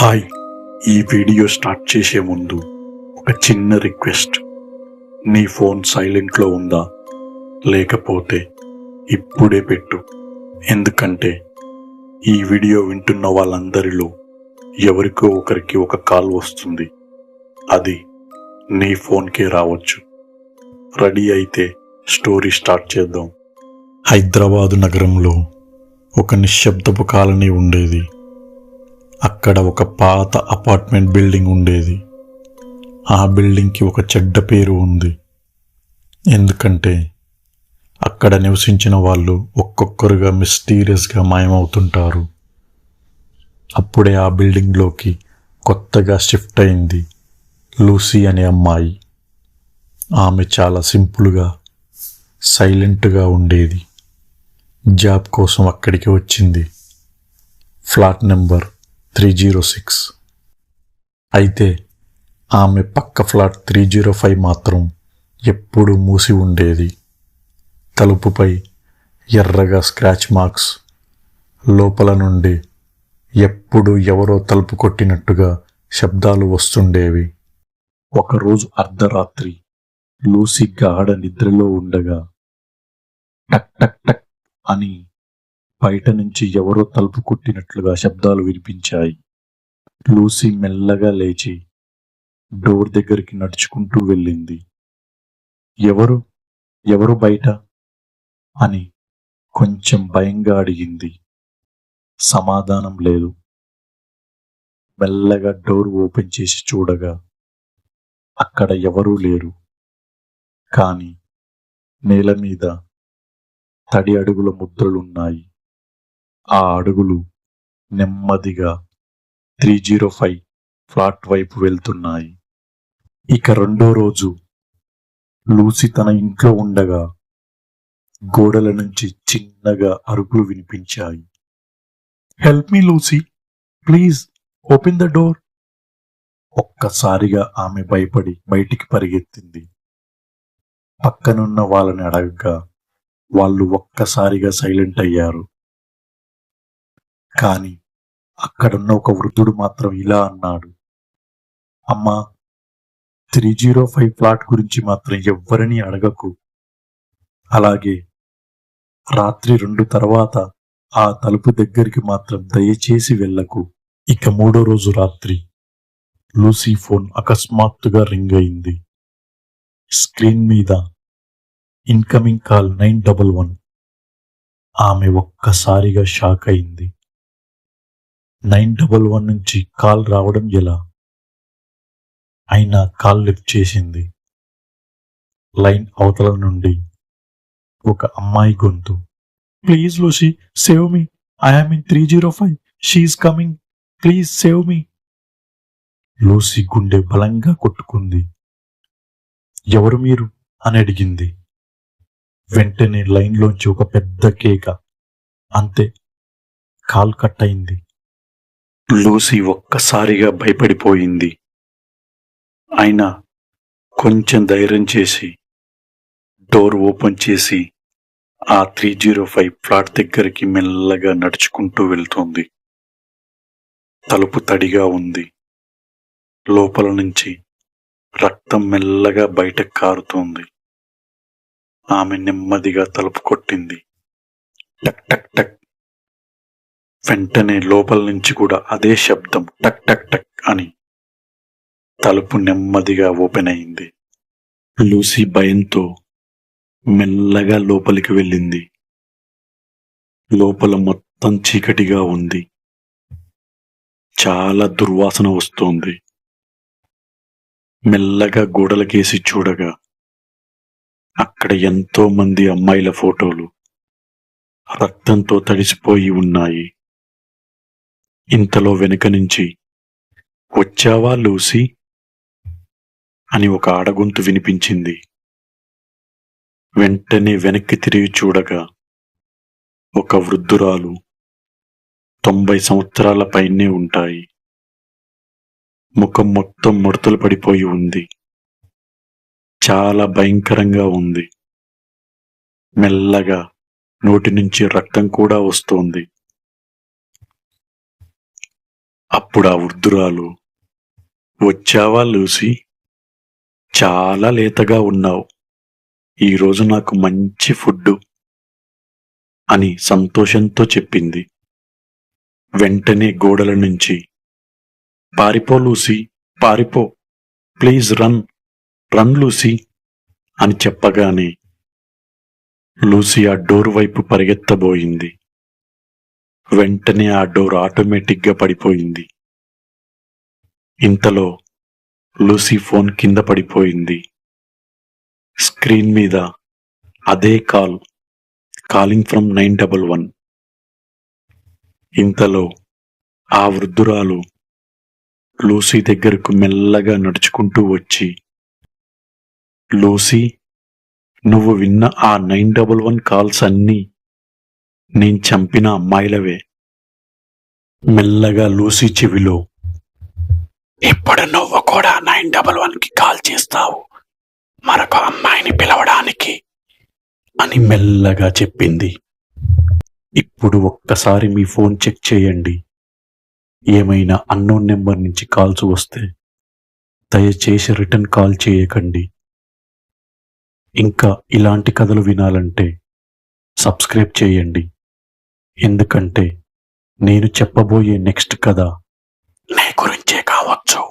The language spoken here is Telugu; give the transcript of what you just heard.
హాయ్, ఈ వీడియో స్టార్ట్ చేసే ముందు ఒక చిన్న రిక్వెస్ట్. నీ ఫోన్ సైలెంట్లో ఉందా? లేకపోతే ఇప్పుడే పెట్టు. ఎందుకంటే ఈ వీడియో వింటున్న వాళ్ళందరిలో ఎవరికో ఒకరికి ఒక కాల్ వస్తుంది. అది నీ ఫోన్కే రావచ్చు. రెడీ అయితే స్టోరీ స్టార్ట్ చేద్దాం. హైదరాబాదు నగరంలో ఒక నిశ్శబ్దపు కాలనీ ఉండేది. అక్కడ ఒక పాత అపార్ట్మెంట్ బిల్డింగ్ ఉండేది. ఆ బిల్డింగ్కి ఒక చెడ్డ పేరు ఉంది. ఎందుకంటే అక్కడ నివసించిన వాళ్ళు ఒక్కొక్కరుగా మిస్టీరియస్గా మాయమవుతుంటారు. అప్పుడే ఆ బిల్డింగ్లోకి కొత్తగా షిఫ్ట్ అయింది లూసీ అనే అమ్మాయి. ఆమె చాలా సింపుల్గా, సైలెంట్గా ఉండేది. జాబ్ కోసం అక్కడికి వచ్చింది. Flat number 306. అయితే ఆమె పక్క ఫ్లాట్ 305 మాత్రం ఎప్పుడూ మూసి ఉండేది. తలుపుపై ఎర్రగా స్క్రాచ్ మార్క్స్. లోపల నుండి ఎప్పుడు ఎవరో తలుపు కొట్టినట్టుగా శబ్దాలు వస్తుండేవి. ఒకరోజు అర్ధరాత్రి లూసీ గాఢ నిద్రలో ఉండగా టక్ టక్ టక్ అని బయట నుంచి ఎవరో తలుపు కొట్టినట్లుగా శబ్దాలు వినిపించాయి. లూసీ మెల్లగా లేచి డోర్ దగ్గరికి నడుచుకుంటూ వెళ్ళింది. ఎవరు ఎవరు బయట అని కొంచెం భయంగా అడిగింది. సమాధానం లేదు. మెల్లగా డోర్ ఓపెన్ చేసి చూడగా అక్కడ ఎవరూ లేరు. కానీ నేల మీద తడి అడుగుల ముద్రలున్నాయి. ఆ అడుగులు నెమ్మదిగా 305 ఫ్లాట్ వైపు వెళ్తున్నాయి. ఇక రెండో రోజు లూసీ తన ఇంట్లో ఉండగా గోడల నుంచి చిన్నగా అరుపులు వినిపించాయి. Help me Lucy, please open the door. ఒక్కసారిగా ఆమె భయపడి బయటికి పరిగెత్తింది. పక్కనున్న వాళ్ళని అడగగా వాళ్ళు ఒక్కసారిగా సైలెంట్ అయ్యారు. కానీ అక్కడున్న ఒక వృద్ధుడు మాత్రం ఇలా అన్నాడు, అమ్మా, 305 ఫ్లాట్ గురించి మాత్రం ఎవ్వరినీ అడగకు. అలాగే రాత్రి 2 తర్వాత ఆ తలుపు దగ్గరికి మాత్రం దయచేసి వెళ్ళకు. ఇక మూడో రోజు రాత్రి లూసీ ఫోన్ అకస్మాత్తుగా రింగ్ అయింది. స్క్రీన్ మీద ఇన్కమింగ్ కాల్ 911. ఆమె ఒక్కసారిగా షాక్ అయింది. 911 నుంచి కాల్ రావడం ఎలా? అయినా కాల్ లిఫ్ట్ చేసింది. లైన్ అవతల నుండి ఒక అమ్మాయి గొంతు, please Lucy, save me. I'm in 305. She's coming. Please save me. Lucy గుండె బలంగా కొట్టుకుంది. ఎవరు మీరు అని అడిగింది. వెంటనే లైన్లోంచి ఒక పెద్ద కేక. అంతే, కాల్ కట్ అయింది. లూసీ ఒక్కసారిగా భయపడిపోయింది. అయినా కొంచెం ధైర్యం చేసి డోర్ ఓపెన్ చేసి ఆ 305 ఫ్లాట్ దగ్గరికి మెల్లగా నడుచుకుంటూ వెళ్తోంది. తలుపు తడిగా ఉంది. లోపల నుంచి రక్తం మెల్లగా బయటకు కారుతోంది. ఆమె నెమ్మదిగా తలుపు కొట్టింది. టక్ టక్ టక్. వెంటనే లోపల నుంచి కూడా అదే శబ్దం, టక్ టక్ టక్ అని. తలుపు నెమ్మదిగా ఓపెన్ అయింది. లూసీ భయంతో మెల్లగా లోపలికి వెళ్ళింది. లోపల మొత్తం చీకటిగా ఉంది. చాలా దుర్వాసన వస్తోంది. మెల్లగా గోడలకేసి చూడగా అక్కడ ఎంతో మంది అమ్మాయిల ఫోటోలు రక్తంతో తడిసిపోయి ఉన్నాయి. ఇంతలో వెనుక నుంచి, వచ్చావా లూసీ అని ఒక ఆడగొంతు వినిపించింది. వెంటనే వెనక్కి తిరిగి చూడగా ఒక వృద్ధురాలు, 90 సంవత్సరాల పైనే ఉంటాయి. ముఖం మొత్తం ముడతలు పడిపోయి ఉంది. చాలా భయంకరంగా ఉంది. మెల్లగా నోటి నుంచి రక్తం కూడా వస్తోంది. అప్పుడు ఆ వృద్ధురాలు, వచ్చావా లూసీ, చాలా లేతగా ఉన్నావు, ఈరోజు నాకు మంచి ఫుడ్డు అని సంతోషంతో చెప్పింది. వెంటనే గోడల నుంచి, పారిపో లూసీ, పారిపో, ప్లీజ్ రన్, రన్ లూసీ అని చెప్పగానే లూసీ ఆ డోర్ వైపు పరిగెత్తబోయింది. వెంటనే ఆ డోర్ ఆటోమేటిక్గా పడిపోయింది. ఇంతలో లూసీ ఫోన్ కింద పడిపోయింది. స్క్రీన్ మీద అదే కాల్, కాలింగ్ ఫ్రమ్ 911. ఇంతలో ఆ వృద్ధురాలు లూసీ దగ్గరకు మెల్లగా నడుచుకుంటూ వచ్చి, లూసీ, నువ్వు విన్న ఆ 911 కాల్స్ అన్నీ నేను చంపిన అమ్మాయిలవే. మెల్లగా లూసీ చెవిలో, ఇప్పుడు నువ్వు కూడా 911కి కాల్ చేస్తావు మరొక అమ్మాయిని పిలవడానికి అని మెల్లగా చెప్పింది. ఇప్పుడు ఒక్కసారి మీ ఫోన్ చెక్ చేయండి. ఏమైనా అన్నోన్ నెంబర్ నుంచి కాల్స్ వస్తే దయచేసి రిటర్న్ కాల్ చేయకండి. ఇంకా ఇలాంటి కథలు వినాలంటే సబ్స్క్రైబ్ చేయండి. ఎందుకంటే నేను చెప్పబోయే నెక్స్ట్ కథ నీ గురించే కావచ్చు.